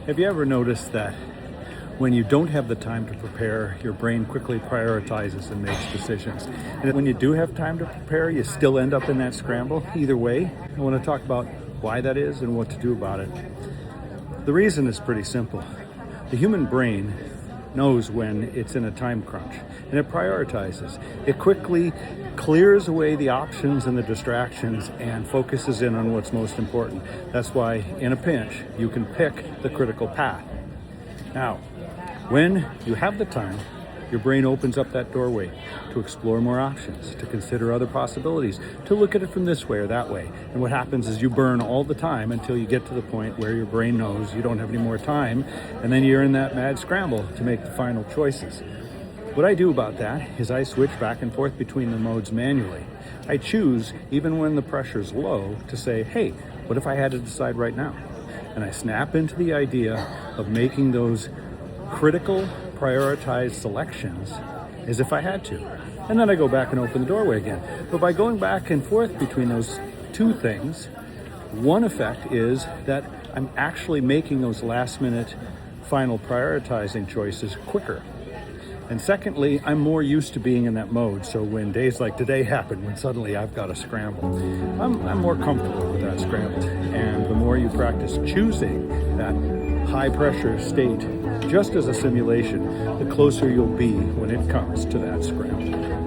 Have you ever noticed that when you don't have the time to prepare, your brain quickly prioritizes and makes decisions? And when you do have time to prepare, you still end up in that scramble? Either way, I want to talk about why that is and what to do about it. The reason is pretty simple. The human brain knows when it's in a time crunch, and it prioritizes. It quickly clears away the options and the distractions and focuses in on what's most important. That's why in a pinch, you can pick the critical path. Now, when you have the time, your brain opens up that doorway to explore more options, to consider other possibilities, to look at it from this way or that way. And what happens is you burn all the time until you get to the point where your brain knows you don't have any more time, and then you're in that mad scramble to make the final choices. What I do about that is I switch back and forth between the modes manually. I choose, even when the pressure's low, to say, hey, what if I had to decide right now? And I snap into the idea of making those critical, prioritized selections as if I had to. And then I go back and open the doorway again. But by going back and forth between those two things, one effect is that I'm actually making those last minute final prioritizing choices quicker. And secondly, I'm more used to being in that mode. So when days like today happen, when suddenly I've got to scramble, I'm more comfortable with that scramble. And the more you practice choosing that high pressure state just as a simulation, the closer you'll be when it comes to that scramble.